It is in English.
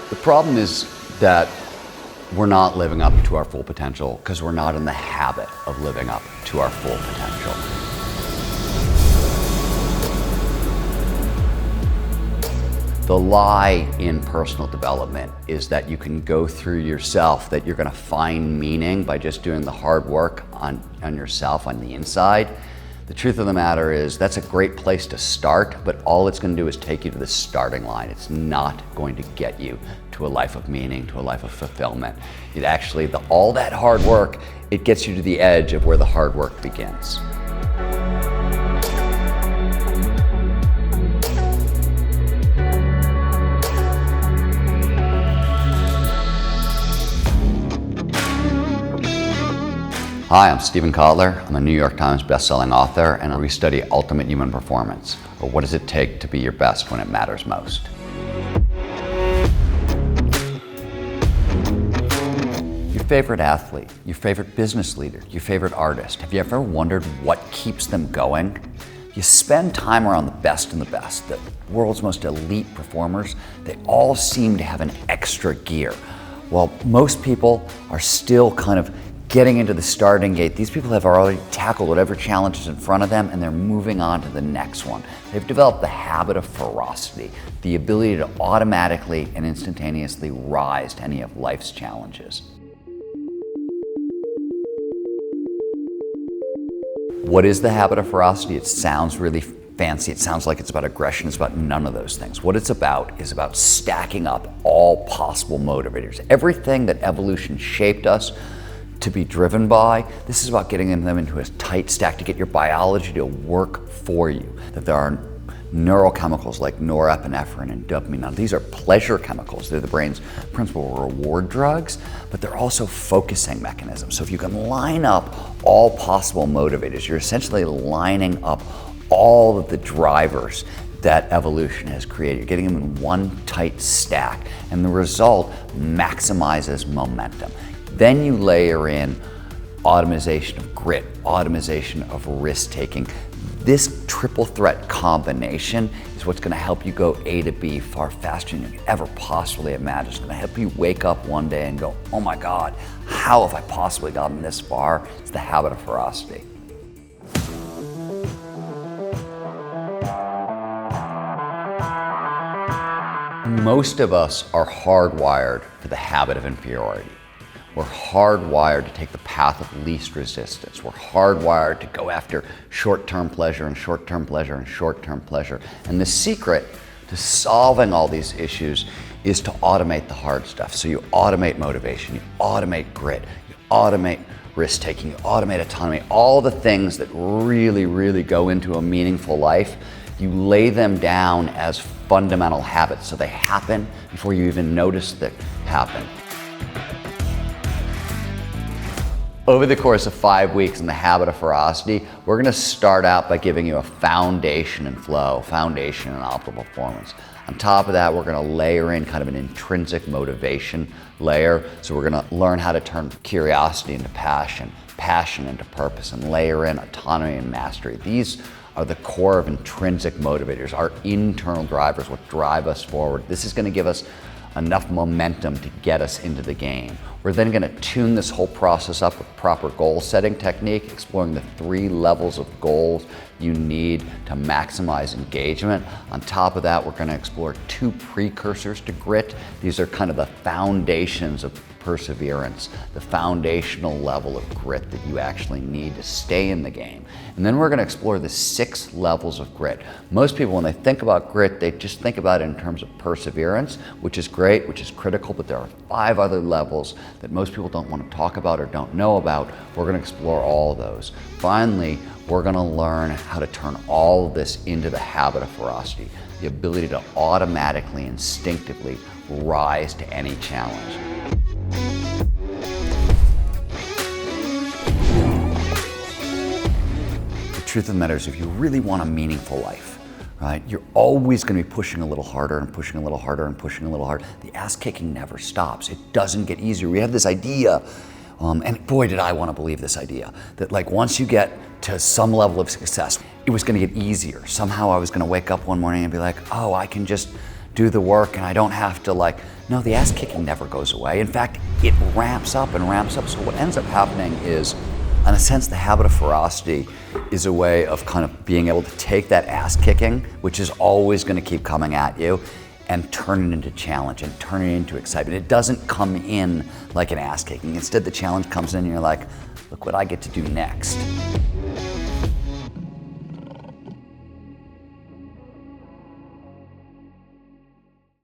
The problem is that we're not living up to our full potential because we're not in the habit of living up to our full potential. The lie in personal development is that you can go through yourself, that you're going to find meaning by just doing the hard work on yourself on the inside. The truth of the matter is that's a great place to start, but all it's going to do is take you to the starting line. It's not going to get you to a life of meaning, to a life of fulfillment. It actually, all that hard work, it gets you to the edge of where the hard work begins. Hi, I'm Steven Kotler. I'm a New York Times bestselling author, and we study ultimate human performance, or what does it take to be your best when it matters most. Your favorite athlete, your favorite business leader, your favorite artist, have you ever wondered what keeps them going? You spend time around the best and the best, the world's most elite performers, they all seem to have an extra gear. While most people are still kind of getting into the starting gate, these people have already tackled whatever challenge is in front of them and they're moving on to the next one. They've developed the habit of ferocity, the ability to automatically and instantaneously rise to any of life's challenges. What is the habit of ferocity? It sounds really fancy. It sounds like it's about aggression. It's about none of those things. What it's about is about stacking up all possible motivators. Everything that evolution shaped us to be driven by, this is about getting them into a tight stack to get your biology to work for you. That there are neurochemicals like norepinephrine and dopamine. Now, these are pleasure chemicals. They're the brain's principal reward drugs, but they're also focusing mechanisms. So if you can line up all possible motivators, you're essentially lining up all of the drivers that evolution has created. You're getting them in one tight stack, and the result maximizes momentum. Then you layer in automation of grit, automation of risk-taking. This triple threat combination is what's going to help you go A to B far faster than you could ever possibly imagine. It's going to help you wake up one day and go, oh my God, how have I possibly gotten this far? It's the habit of ferocity. Most of us are hardwired for the habit of inferiority. We're hardwired to take the path of least resistance. We're hardwired to go after short-term pleasure and short-term pleasure and short-term pleasure. And the secret to solving all these issues is to automate the hard stuff. So you automate motivation, you automate grit, you automate risk-taking, you automate autonomy, all the things that really, really go into a meaningful life. You lay them down as fundamental habits so they happen before you even notice they happen. Over the course of 5 weeks in the habit of ferocity, we're going to start out by giving you a foundation in flow, foundation in optimal performance. On top of that, we're going to layer in kind of an intrinsic motivation layer. So we're going to learn how to turn curiosity into passion, passion into purpose, and layer in autonomy and mastery. These are the core of intrinsic motivators, our internal drivers, what drive us forward. This is going to give us enough momentum to get us into the game. We're then going to tune this whole process up with proper goal setting technique, exploring the 3 levels of goals you need to maximize engagement. On top of that, we're going to explore 2 precursors to grit. These are kind of the foundations of perseverance, the foundational level of grit that you actually need to stay in the game. And then we're going to explore the 6 levels of grit. Most people, when they think about grit, they just think about it in terms of perseverance, which is great, which is critical, but there are 5 other levels that most people don't want to talk about or don't know about. We're going to explore all of those. Finally, we're going to learn how to turn all of this into the habit of ferocity, the ability to automatically, instinctively rise to any challenge. The truth of the matter is, if you really want a meaningful life, right, you're always going to be pushing a little harder and pushing a little harder and pushing a little harder. The ass kicking never stops. It doesn't get easier. We have this idea, and boy, did I want to believe this idea, that like once you get to some level of success, it was going to get easier. Somehow I was going to wake up one morning and be like, oh, I can just do the work and I don't have to no, the ass kicking never goes away. In fact, it ramps up and ramps up. So what ends up happening is, in a sense, the habit of ferocity is a way of kind of being able to take that ass kicking, which is always going to keep coming at you, and turn it into challenge and turn it into excitement. It doesn't come in like an ass kicking. Instead, the challenge comes in and you're like, look what I get to do next.